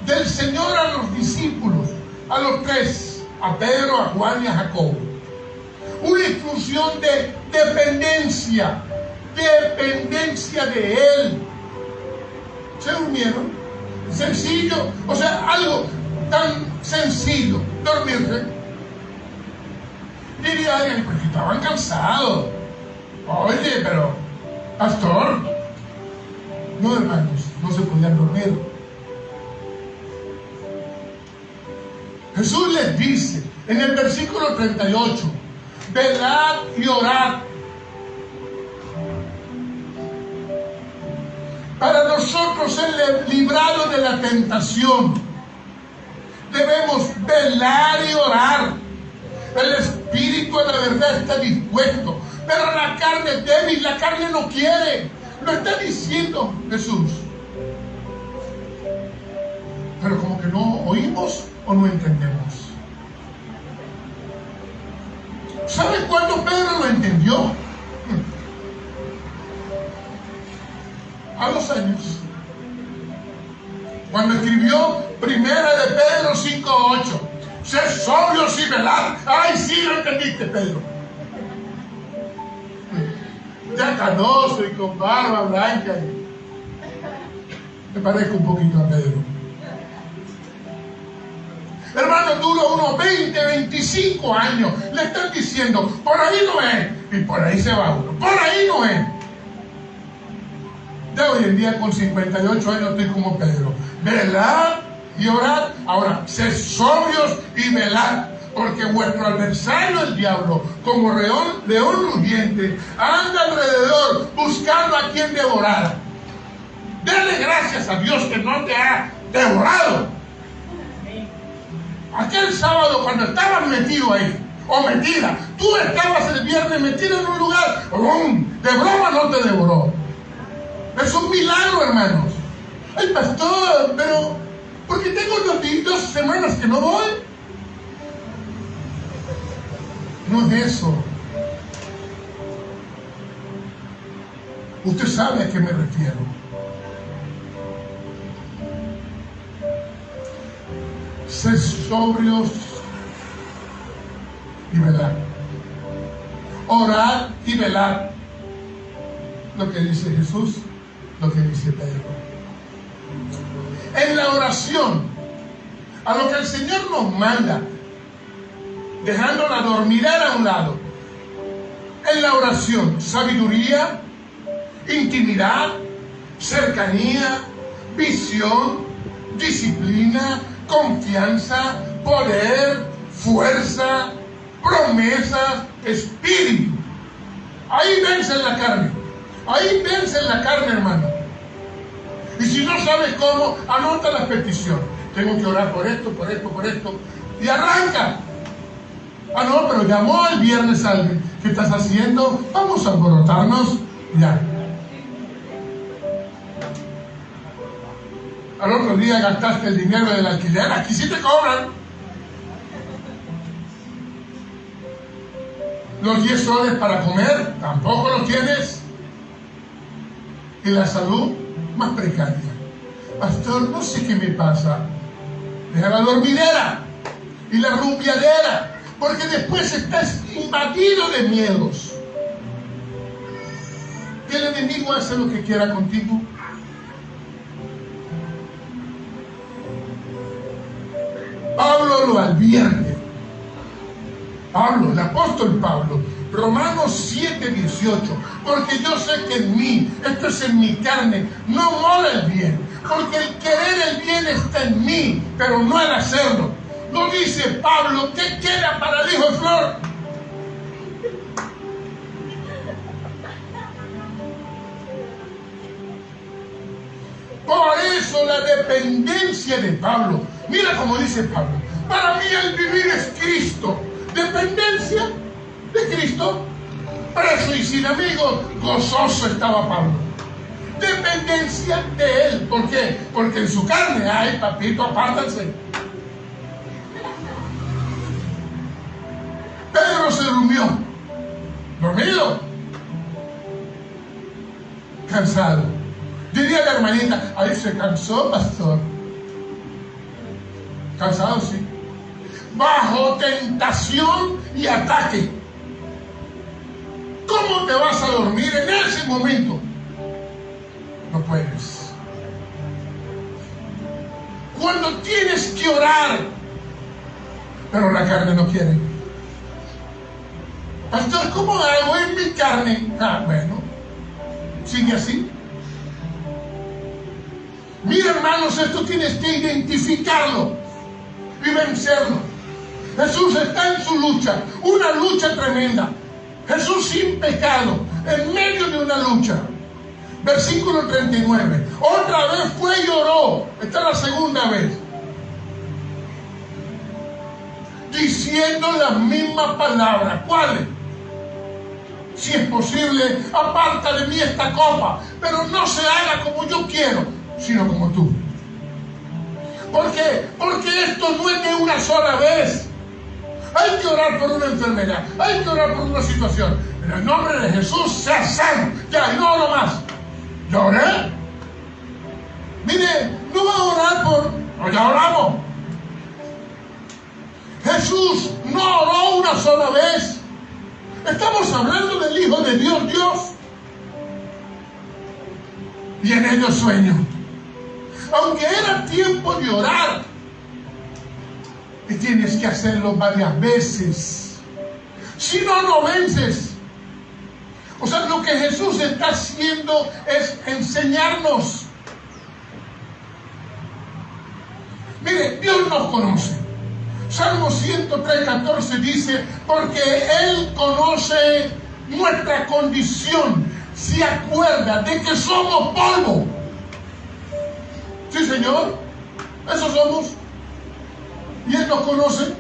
del Señor a los discípulos, a los tres, a Pedro, a Juan y a Jacobo. Una instrucción de dependencia de Él. ¿Se durmieron? Sencillo, o sea, algo tan sencillo, dormirse. Diría alguien, porque estaban cansados. Oye, pero, pastor, no, hermanos, no se podían dormir. Jesús les dice en el versículo 38, velad y orad. Para nosotros ser librados de la tentación, debemos velar y orar. El espíritu de la verdad está dispuesto, pero la carne es débil, la carne no quiere. Lo está diciendo Jesús. Pero como que no oímos o no entendemos. ¿Sabe cuándo Pedro lo entendió? A los años. Cuando escribió Primera de Pedro 5:8. Sed sobrios y velad. ¡Ay, sí lo entendiste, Pedro! Ya canoso y con barba blanca. Me parezco un poquito a Pedro. Hermano, duro unos 20, 25 años. Le están diciendo, por ahí no es. Y por ahí se va uno. Por ahí no es. Ya hoy en día con 58 años estoy como Pedro. Velad y orad. Ahora, sed sobrios y velad. Porque vuestro adversario, el diablo, como león rugiente, anda alrededor buscando a quien devorar. Dele gracias a Dios que no te ha devorado. Aquel sábado cuando estabas metido ahí, o metida, tú estabas el viernes metido en un lugar, de broma no te devoró. Es un milagro, hermanos. Ay, pastor, pero ¿por qué tengo 2 semanas que no voy? No es eso. Usted sabe a qué me refiero. Sed sobrios y velad. Orad y velad. Lo que dice Jesús, lo que dice Pedro. En la oración, a lo que el Señor nos manda, dejando la dormidera a un lado. En la oración, sabiduría, intimidad, cercanía, visión, disciplina, confianza, poder, fuerza, promesas, espíritu. Ahí vence la carne. Ahí vence la carne, hermano. Y si no sabes cómo, anota las peticiones. Tengo que orar por esto, por esto, por esto. Y arranca. Ah, no, pero llamó el viernes a alguien. ¿Qué estás haciendo? Vamos a alborotarnos. Ya. Al otro día gastaste el dinero del alquiler. Aquí sí te cobran. Los 10 soles para comer, tampoco los tienes. Y la salud, más precaria. Pastor, no sé qué me pasa. Deja la dormidera y la rumbiadera, porque después estás invadido de miedos. Que el enemigo hace lo que quiera contigo. Pablo lo advierte. Pablo, el apóstol Pablo, Romanos 7:18, porque yo sé que en mí, esto es en mi carne, no mora el bien, porque el querer el bien está en mí, pero no el hacerlo. No dice Pablo, ¿qué queda para el hijo de Flor? Por eso la dependencia de Pablo. Mira cómo dice Pablo, para mí el vivir es Cristo. Dependencia de Cristo. Preso y sin amigos, gozoso estaba Pablo. Dependencia de Él. ¿Por qué? Porque en su carne, ay papito, apártanse. Lázaro se durmió. Dormido. Cansado. Diría la hermanita, ahí se cansó, pastor. Cansado, sí. Bajo tentación y ataque. ¿Cómo te vas a dormir en ese momento? No puedes. Cuando tienes que orar, pero la carne no quiere. Pastor, ¿cómo hago en mi carne? Bueno, sigue así. Mira, hermanos, esto tienes que identificarlo y vencerlo. Jesús está en su lucha, una lucha tremenda. Jesús sin pecado, en medio de una lucha. Versículo 39. Otra vez fue y oró. Esta es la segunda vez. Diciendo las mismas palabras. ¿Cuáles? Si es posible, aparta de mí esta copa, pero no se haga como yo quiero, sino como tú. ¿Por qué? Porque esto no es de una sola vez. Hay que orar por una enfermedad, hay que orar por una situación. En el nombre de Jesús, sea sano. Ya, no oro más. ¿Ya oré? Mire, no va a orar por... No, ya oramos. Jesús no oró una sola vez. Estamos hablando del Hijo de Dios. Y en ello sueño. Aunque era tiempo de orar, y tienes que hacerlo varias veces. Si no, no vences. O sea, lo que Jesús está haciendo es enseñarnos. Mire, Dios nos conoce. Salmo 103:14 dice, porque Él conoce nuestra condición, se acuerda de que somos polvo. Sí, Señor, eso somos. Y Él nos conoce.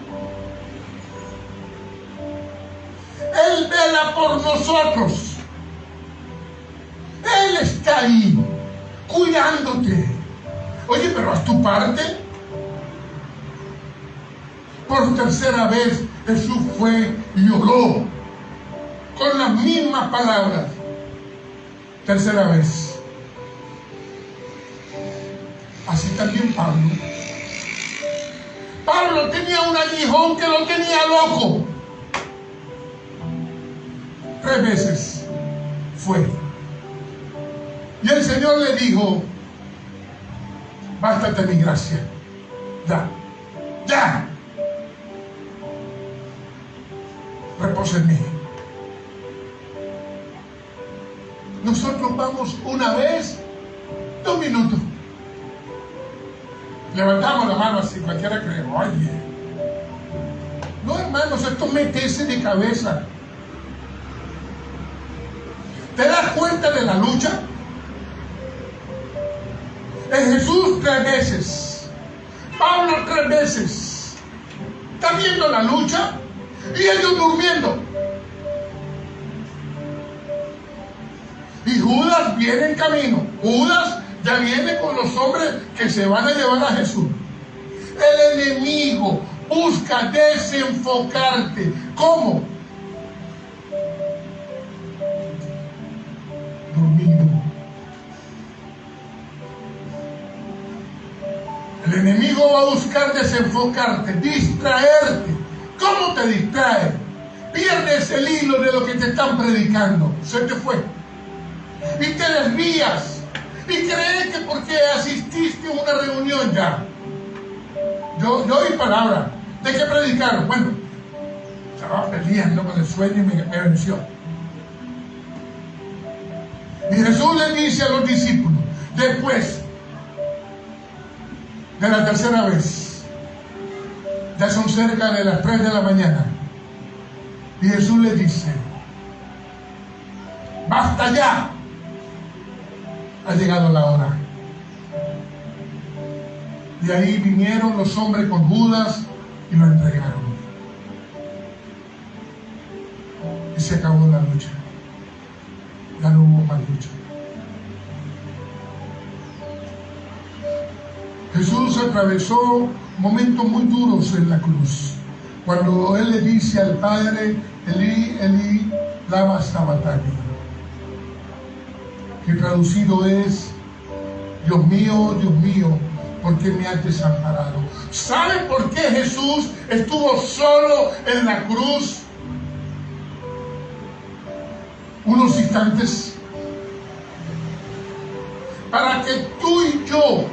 Él vela por nosotros. Él está ahí, cuidándote. Oye, pero haz tu parte. Por tercera vez Jesús fue y oró con las mismas palabras. Tercera vez. Así también Pablo. Pablo tenía un aguijón que lo tenía loco. 3 veces fue. Y el Señor le dijo, bástate mi gracia. Ya. Reposa en mí. Nosotros vamos una vez, 2 minutos. Levantamos la mano así, cualquiera cree, oye. No, hermanos, esto es meterse de cabeza. ¿Te das cuenta de la lucha? En Jesús 3 veces. Pablo 3 veces. ¿Está viendo la lucha? Y ellos durmiendo. Y Judas viene en camino. Judas ya viene con los hombres que se van a llevar a Jesús. El enemigo busca desenfocarte. ¿Cómo? Durmiendo. El enemigo va a buscar desenfocarte, distraerte. ¿Cómo te distrae? Pierdes el hilo de lo que te están predicando. Se te fue. Y te desvías. Y crees que porque asististe a una reunión ya. Yo oí palabra. ¿De qué predicaron? Bueno, estaba peleando con el sueño y me venció. Y Jesús le dice a los discípulos, después de la tercera vez, ya son cerca de las 3 de la mañana, y Jesús le dice, basta ya, ha llegado la hora. Y ahí vinieron los hombres con Judas y lo entregaron. Y se acabó la lucha. Ya no hubo más lucha. Jesús atravesó momentos muy duros en la cruz. Cuando él le dice al Padre, Elí, Elí, lama sabachthani, que traducido es, Dios mío, ¿por qué me has desamparado? ¿Saben por qué Jesús estuvo solo en la cruz unos instantes? Para que tú y yo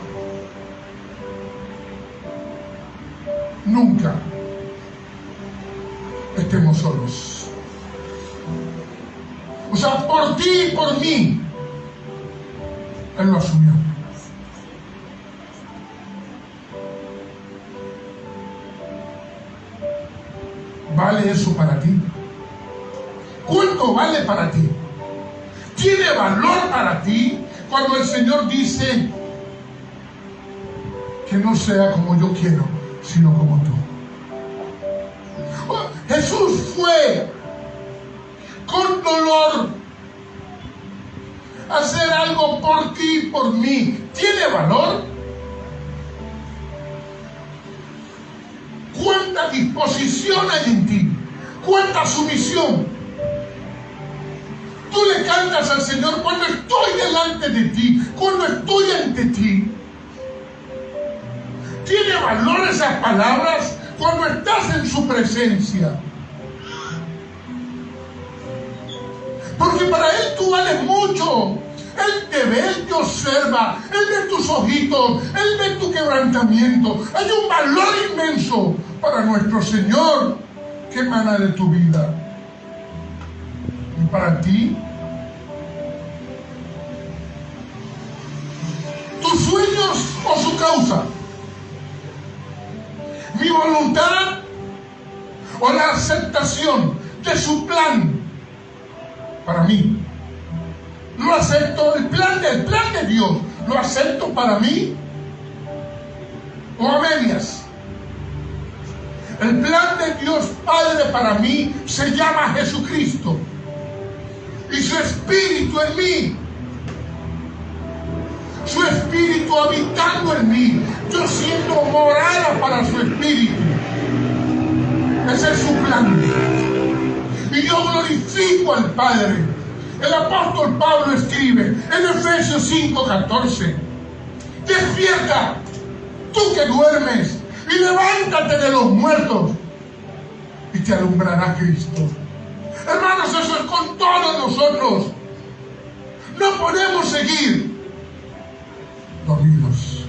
nunca estemos solos. O sea, por ti y por mí, Él lo asumió. ¿Vale eso para ti? ¿Cuánto vale para ti? ¿Tiene valor para ti cuando el Señor dice que no sea como yo quiero, sino como tú? Jesús fue con dolor a hacer algo por ti y por mí. ¿Tiene valor? ¿Cuánta disposición hay en ti? ¿Cuánta sumisión? Tú le cantas al Señor cuando estoy delante de ti, cuando estoy ante ti. ¿Tiene valor esas palabras cuando estás en su presencia? Porque para Él tú vales mucho. Él te ve, Él te observa, Él ve tus ojitos, Él ve tu quebrantamiento. Hay un valor inmenso para nuestro Señor que emana de tu vida. Y para ti, tus sueños o su causa, mi voluntad o la aceptación de su plan para mí. Lo acepto, el plan de Dios, lo acepto para mí o a medias. El plan de Dios Padre para mí se llama Jesucristo y su Espíritu en mí, su Espíritu habitando en mí, yo siendo morada para su Espíritu. Ese es su plan y yo glorifico al Padre. El apóstol Pablo escribe en Efesios 5:14: despierta, tú que duermes, y levántate de los muertos, y te alumbrará Cristo. Hermanos, eso es con todos nosotros. No podemos seguir dormidos.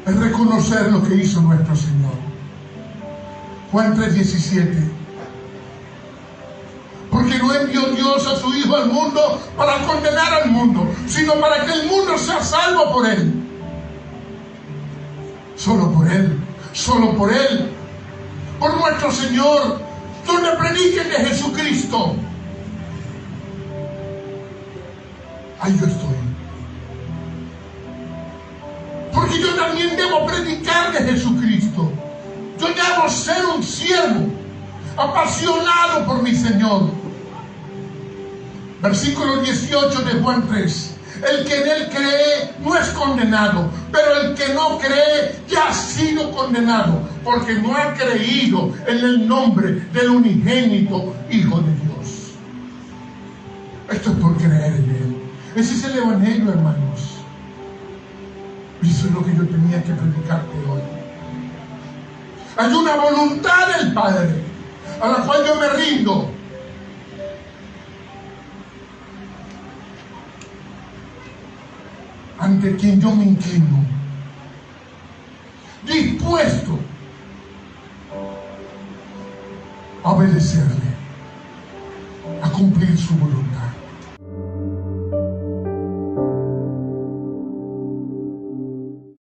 Es reconocer lo que hizo nuestro Señor. Juan 3:17. Porque no envió Dios a su Hijo al mundo para condenar al mundo, sino para que el mundo sea salvo por Él. Solo por Él, solo por Él, por nuestro Señor, donde prediquen de Jesucristo. Ahí yo estoy. Porque yo también debo predicar de Jesucristo. Yo debo ser un siervo apasionado por mi Señor. Versículo 18 de Juan 3. El que en Él cree no es condenado, pero el que no cree ya ha sido condenado, porque no ha creído en el nombre del unigénito Hijo de Dios. Esto es por creer en Él. Ese es el Evangelio, hermanos. Y eso es lo que yo tenía que predicarte hoy. Hay una voluntad del Padre a la cual yo me rindo. Ante quien yo me inclino. Dispuesto a obedecerle, a cumplir su voluntad.